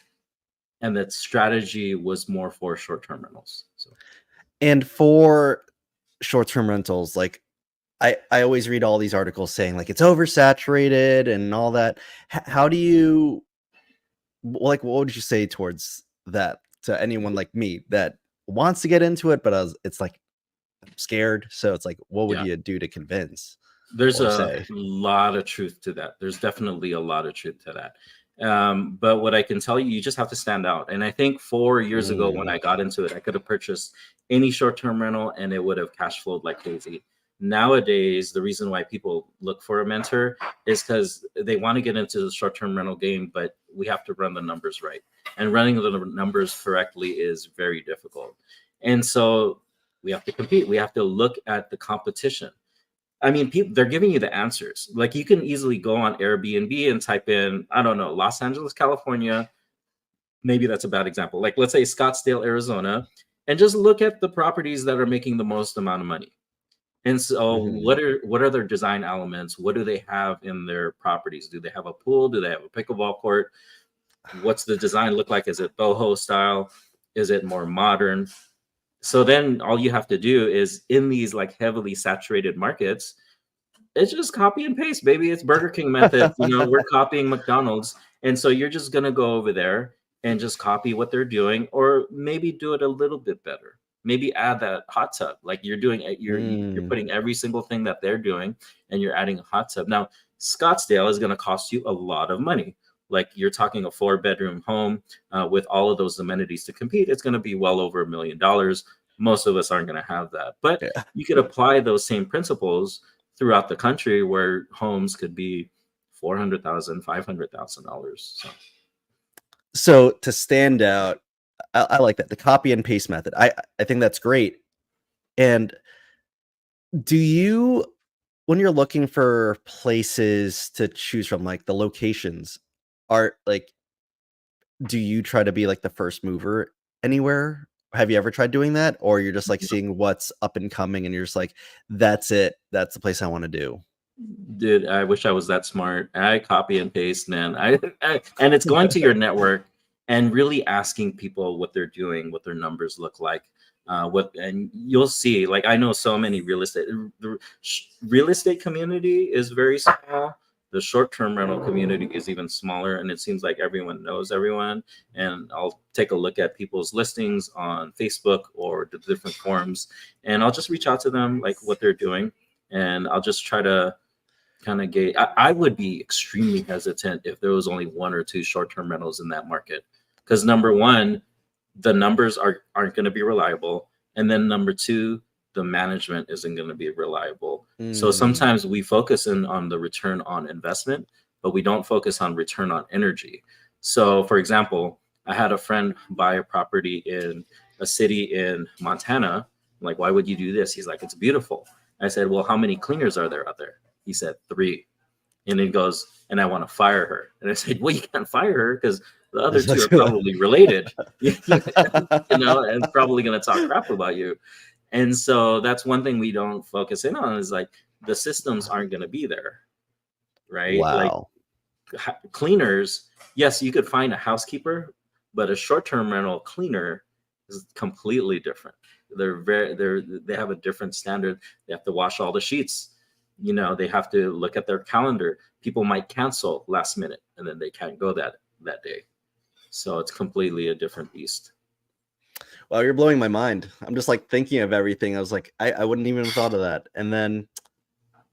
and that strategy was more for short-term rentals. So And for short-term rentals, like I always read all these articles saying like it's oversaturated and all that. How do you like what would you say towards that to anyone like me that wants to get into it, but it's like I'm scared. So it's like, what would yeah, you do to convince there's or a say? lot of truth to that. There's definitely a lot of truth to that. But what I can tell you, you just have to stand out. And I think 4 years ago when Mm, I got into it, I could have purchased any short-term rental and it would have cash flowed like crazy. Nowadays, the reason why people look for a mentor is because they want to get into the short-term rental game, but we have to run the numbers right. And running the numbers correctly is very difficult. And so we have to compete. We have to look at the competition. I mean, people, they're giving you the answers. Like you can easily go on Airbnb and type in, I don't know, Los Angeles, California. Maybe that's a bad example. Like let's say Scottsdale, Arizona, and just look at the properties that are making the most amount of money. And so Mhm. what are their design elements? What do they have in their properties? Do they have a pool? Do they have a pickleball court? What's the design look like? Is it boho style? Is it more modern? So then all you have to do is in these like heavily saturated markets, it's just copy and paste, baby. It's Burger King method. You know, we're copying McDonald's. And so you're just gonna go over there and just copy what they're doing, or maybe do it a little bit better. Maybe add that hot tub. Like you're doing you're Mm. putting every single thing that they're doing and you're adding a hot tub. Now, Scottsdale is gonna cost you a lot of money. Like you're talking a 4-bedroom home with all of those amenities to compete, it's gonna be well over $1 million. Most of us aren't gonna have that. But Yeah. you could apply those same principles throughout the country where homes could be $400,000, $500,000. So So to stand out, I like that, the copy and paste method. I think that's great. And do you, when you're looking for places to choose from, like the locations, are like, do you try to be like the first mover anywhere? Have you ever tried doing that? Or you're just like seeing what's up and coming and you're just like, that's it. That's the place I want to do. dude, I wish I was that smart. I copy and paste, man. And it's going to your network and really asking people what they're doing, what their numbers look like. What and you'll see. Like I know so many real estate. The real estate community is very small. The short-term rental community is even smaller, and it seems like everyone knows everyone. And I'll take a look at people's listings on Facebook or the different forums, and I'll just reach out to them, like what they're doing, and I'll just try to kind of gauge. I would be extremely hesitant if there was only one or two short-term rentals in that market, because number one, the numbers aren't going to be reliable, and then number two, the management isn't going to be reliable. So Mm. sometimes we focus in on the return on investment, but we don't focus on return on energy. So for example, I had a friend buy a property in a city in Montana. I'm like, why would you do this? He's like, it's beautiful. I said, well, how many cleaners are there out there? He said 3. And he goes, and I want to fire her. And I said, well, you can't fire her because the other two are probably related, you know, and probably going to talk crap about you. And so that's one thing we don't focus in on is like the systems aren't going to be there, right? Like Wow. cleaners, yes, you could find a housekeeper, but a short-term rental cleaner is completely different. They have a different standard. They have to wash all the sheets. You know, they have to look at their calendar. People might cancel last minute and then they can't go that day. So it's completely a different beast. Wow, you're blowing my mind. I'm just like thinking of everything. I was like, I wouldn't even have thought of that. And then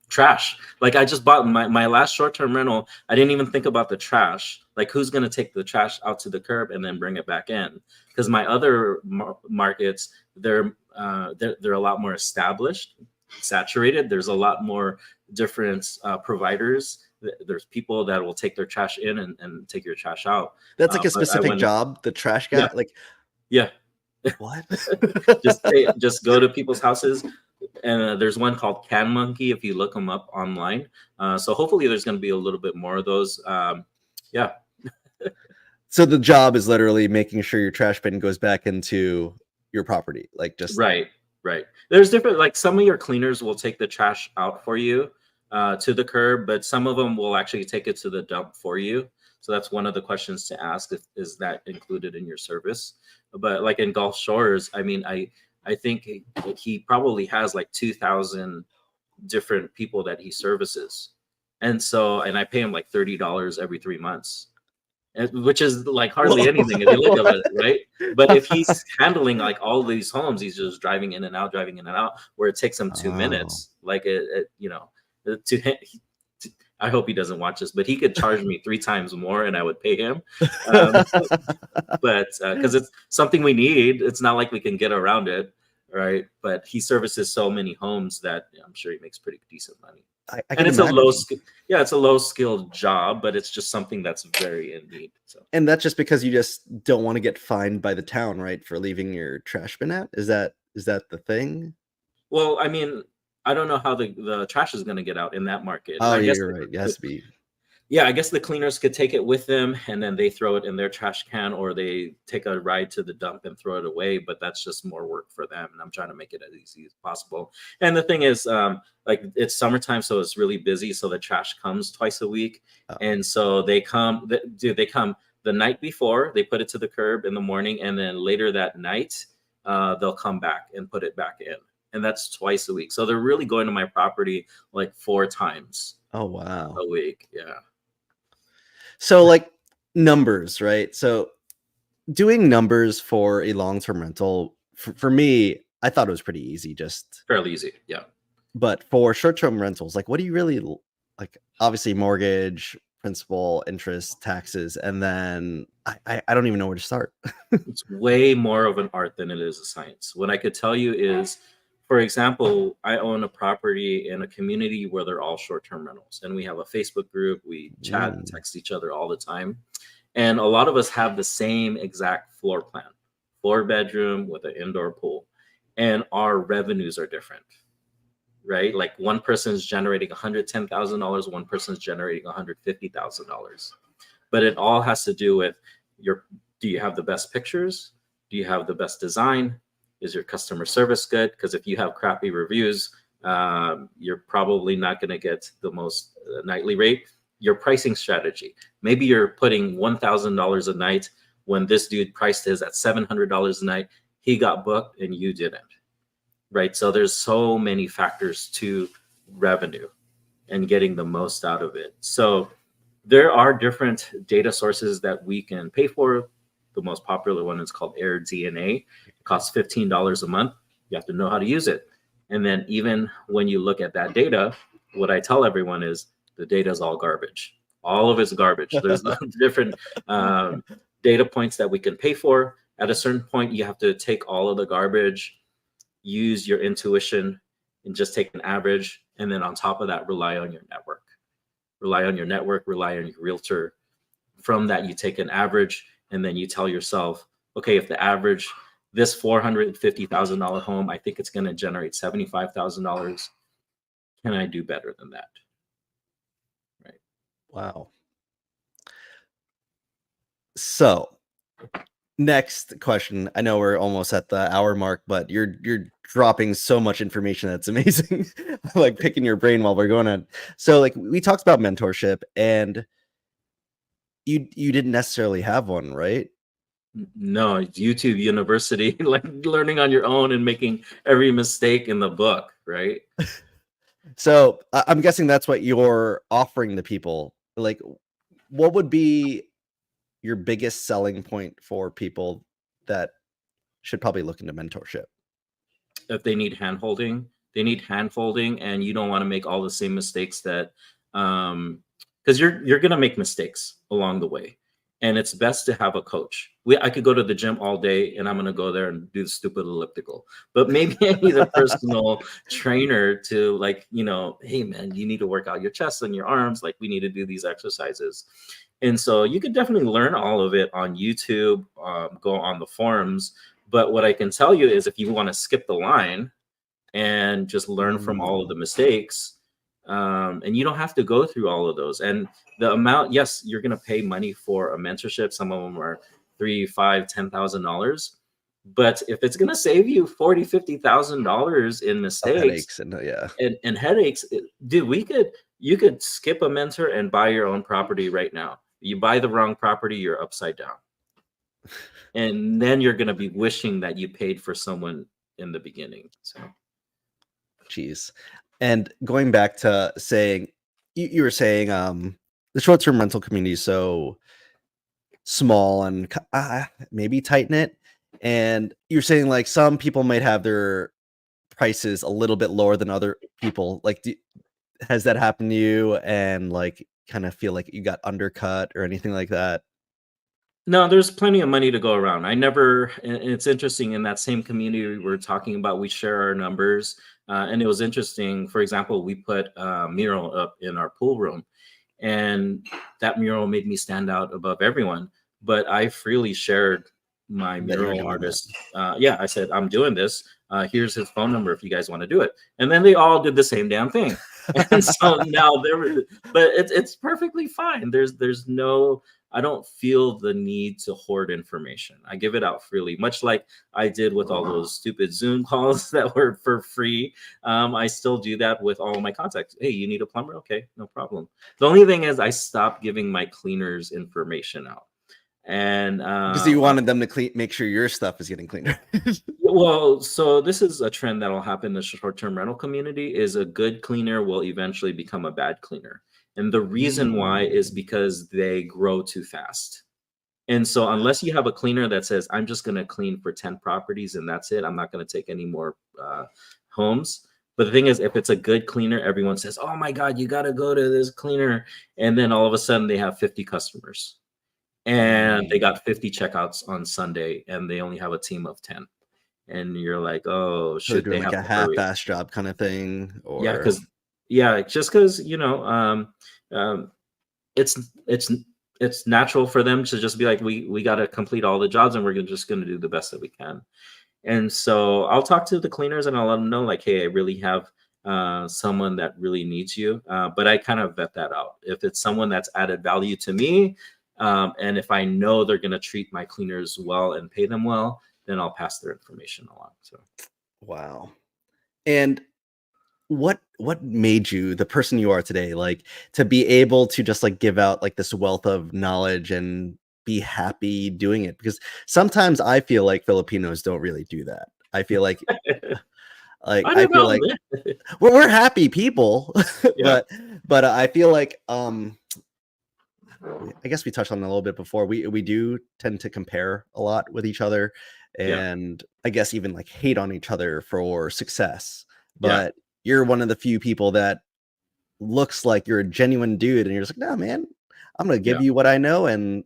Trash. Like I just bought my last short-term rental. I didn't even think about the trash. Like who's going to take the trash out to the curb and then bring it back in? Because my other markets, they're a lot more established, saturated. There's a lot more different providers. There's people that will take their trash in and take your trash out. that's like a But I specific went, job, the trash guy. yeah, Like, yeah. what? Just go to people's houses, and there's one called Can Monkey if you look them up online. So hopefully there's going to be a little bit more of those. Yeah, So the job is literally making sure your trash bin goes back into your property. Like just right, right. There's different, like some of your cleaners will take the trash out for you to the curb, but some of them will actually take it to the dump for you. So that's one of the questions to ask: is that included in your service? But like in Gulf Shores, I mean, I think he probably has like 2,000 different people that he services. And so, and I pay him like $30 every 3 months, which is like hardly anything if you look at it, right? But if he's handling like all these homes, he's just driving in and out, where it takes him two Oh. minutes. Like you know, to him, I hope he doesn't watch this, but he could charge me 3 times more and I would pay him. Um, but because it's something we need, it's not like we can get around it, right? But he services so many homes that I'm sure he makes pretty decent money. I And can it's a imagine. yeah, it's a low skilled job, but it's just something that's very in need. So And that's just because you just don't want to get fined by the town, right? For leaving your trash bin out. Is that the thing? well, I mean, I don't know how the trash is going to get out in that market. Oh, I yeah, guess you're right. It has to be. yeah, I guess the cleaners could take it with them and then they throw it in their trash can, or they take a ride to the dump and throw it away. But that's just more work for them. And I'm trying to make it as easy as possible. And the thing is, like it's summertime, so it's really busy. So the trash comes twice a week. Oh, And so they come the night before, they put it to the curb in the morning. And then later that night, they'll come back and put it back in. And that's twice a week. So they're really going to my property like 4 times oh, wow. a week. Yeah. So like numbers, right? So doing numbers for a long-term rental for me, I thought it was pretty easy. Just Fairly easy. Yeah. but for short-term rentals, like what do you really like? Obviously, mortgage, principal, interest, taxes, and then I don't even know where to start. It's way more of an art than it is a science. What I could tell you is, for example, I own a property in a community where they're all short-term rentals, and we have a Facebook group. We chat and Mm, text each other all the time, and a lot of us have the same exact floor plan, 4 bedroom with an indoor pool, and our revenues are different, right? Like one person's generating $110,000, one person's generating $150,000, but it all has to do with your, do you have the best pictures? Do you have the best design? Is your customer service good? Because if you have crappy reviews, you're probably not going to get the most nightly rate. Your pricing strategy, maybe you're putting $1,000 a night when this dude priced his at $700 a night. He got booked and you didn't, right? So there's so many factors to revenue and getting the most out of it. So there are different data sources that we can pay for. The most popular one is called AirDNA. It costs $15 a month. You have to know how to use it. And then even when you look at that data, what I tell everyone is the data is all garbage. All of it's garbage. There's different data points that we can pay for. At a certain point, you have to take all of the garbage, use your intuition, and just take an average. And then on top of that, rely on your network. Rely on your network, rely on your realtor. From that, you take an average, and then you tell yourself, okay, if the average, this $450,000 home, I think it's going to generate $75,000. Can I do better than that? Right. wow. So next question. I know we're almost at the hour mark, but you're dropping so much information that's amazing. I like picking your brain while we're going on. So like we talked about mentorship, and you didn't necessarily have one, right? No, it's YouTube University, like learning on your own and making every mistake in the book, right? So I'm guessing that's what you're offering the people. Like, what would be your biggest selling point for people that should probably look into mentorship? If they need hand holding, they need hand holding, and you don't want to make all the same mistakes that because you're gonna make mistakes along the way. And it's best to have a coach. I could go to the gym all day and I'm gonna go there and do the stupid elliptical. But maybe I need a personal trainer to, like, hey man, you need to work out your chest and your arms, like we need to do these exercises. And so you could definitely learn all of it on YouTube, go on the forums. But what I can tell you is if you want to skip the line and just learn from all of the mistakes, and you don't have to go through all of those. And the amount, yes, you're going to pay money for a mentorship. Some of them are $3, $5, $10,000. But if it's going to save you $40,000, $50,000 in mistakes Headaches and yeah. and headaches, dude, you could skip a mentor and buy your own property right now. You buy the wrong property, you're upside down. And then you're going to be wishing that you paid for someone in the beginning. So, Jeez. And going back to saying, you were saying the short-term rental community is so small and maybe tight knit, and you're saying like some people might have their prices a little bit lower than other people. Like, has that happened to you, and like kind of feel like you got undercut or anything like that? no, there's plenty of money to go around. I never, and it's interesting, in that same community we're talking about, we share our numbers. And it was interesting. For example, we put a mural up in our pool room, and that mural made me stand out above everyone. But I freely shared my That you were mural doing that. artist. Yeah, I said, I'm doing this. Here's his phone number if you guys want to do it. And then they all did the same damn thing. And so now but it's perfectly fine. There's no, I don't feel the need to hoard information. I give it out freely, much like I did with all those stupid Zoom calls that were for free. I still do that with all of my contacts. Hey, you need a plumber? Okay, no problem. The only thing is I stopped giving my cleaners information out. And Because you wanted them to make sure your stuff is getting cleaner. well, so this is a trend that'll happen in the short-term rental community, is a good cleaner will eventually become a bad cleaner. And the reason why is because they grow too fast. And so unless you have a cleaner that says, I'm just going to clean for 10 properties and that's it, I'm not going to take any more homes. But the thing is, if it's a good cleaner, everyone says, oh my God, you got to go to this cleaner. And then all of a sudden they have 50 customers. And they got 50 checkouts on Sunday and they only have a team of 10. And you're like, oh, So should doing they like have a to hurry? half-ass job kind of thing, or Just because, it's natural for them to just be like, we got to complete all the jobs and we're just going to do the best that we can. And so I'll talk to the cleaners and I'll let them know, like, hey, I really have someone that really needs you. But I kind of vet that out. If it's someone that's added value to me, and if I know they're going to treat my cleaners well and pay them well, then I'll pass their information along. So, wow. And what made you the person you are today, like to be able to just like give out like this wealth of knowledge and be happy doing it? Because sometimes I feel like Filipinos don't really do that. I feel like I I don't feel know. like we're happy people, Yeah. but I feel like I guess we touched on it a little bit before. We do tend to compare a lot with each other, Yeah. and I guess even like hate on each other for success. Yeah. But you're one of the few people that looks like you're a genuine dude, and you're just like, no, man, I'm gonna give Yeah. you what I know, and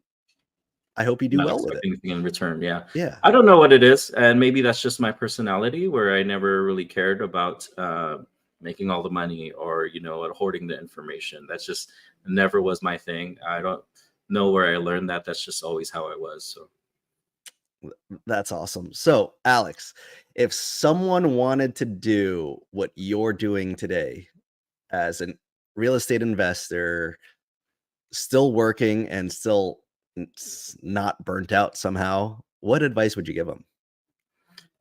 I hope you do Not well with expect it. anything in return. Yeah. Yeah. I don't know what it is. And maybe that's just my personality where I never really cared about making all the money or, hoarding the information. That's just never was my thing. I don't know where I learned that. That's just always how I was. So That's awesome. So, Alex, if someone wanted to do what you're doing today as a real estate investor, still working and still not burnt out somehow, what advice would you give them?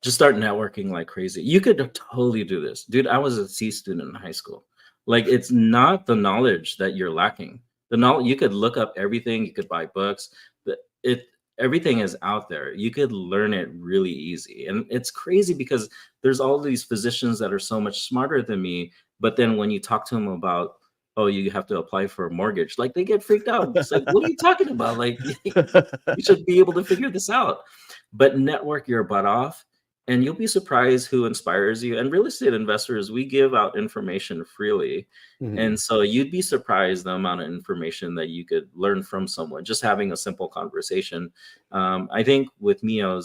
just start networking like crazy. You could totally do this. Dude, I was a C student in high school. Like, it's not the knowledge that you're lacking. The knowledge, you could look up everything, you could buy books, but everything is out there. You could learn it really easy. And it's crazy because there's all these physicians that are so much smarter than me, but then when you talk to them about, oh, you have to apply for a mortgage, like they get freaked out. It's like, what are you talking about? Like, you should be able to figure this out. But network your butt off and you'll be surprised who inspires you. And real estate investors, we give out information freely. And so you'd be surprised the amount of information that you could learn from someone, just having a simple conversation. I think with me, I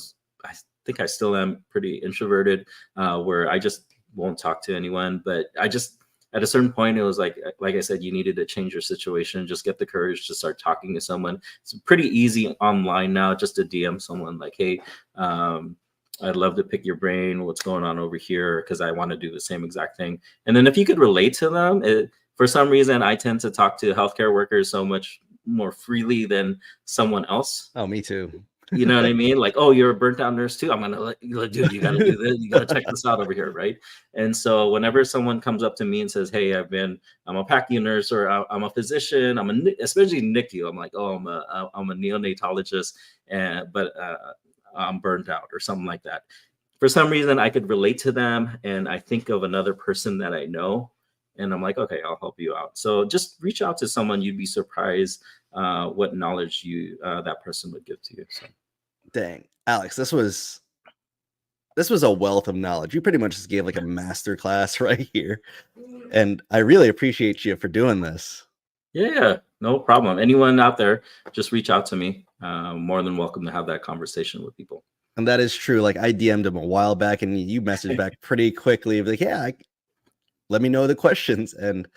think I still am pretty introverted, where I just won't talk to anyone. But at a certain point, it was like I said, you needed to change your situation, just get the courage to start talking to someone. It's pretty easy online now just to DM someone like, hey, I'd love to pick your brain. What's going on over here? Because I want to do the same exact thing. And then if you could relate to them, for some reason, I tend to talk to healthcare workers so much more freely than someone else. Oh, me too. You know what I mean? Like, oh, you're a burnt out nurse too. I'm gonna dude, you gotta do this. You gotta check this out over here, right? And so whenever someone comes up to me and says, "Hey, I'm a PACU nurse, or I'm a physician, especially NICU," I'm like, "Oh, I'm a neonatologist, but I'm burnt out," or something like that. For some reason, I could relate to them, and I think of another person that I know, and I'm like, okay, I'll help you out. So just reach out to someone. You'd be surprised what knowledge that person would give to you. So. Dang, Alex, this was a wealth of knowledge. You pretty much just gave like a master class right here, and I really appreciate you for doing this. Yeah, no problem. Anyone out there, just reach out to me. More than welcome to have that conversation with people. And that is true. Like I DM'd him a while back, and you messaged back pretty quickly. Like, yeah, let me know the questions, and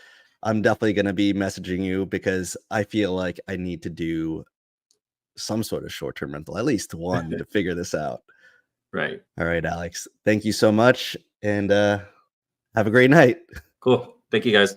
I'm definitely going to be messaging you because I feel like I need to do some sort of short-term rental, at least one, to figure this out. Right. All right, Alex. Thank you so much, and have a great night. Cool. Thank you guys.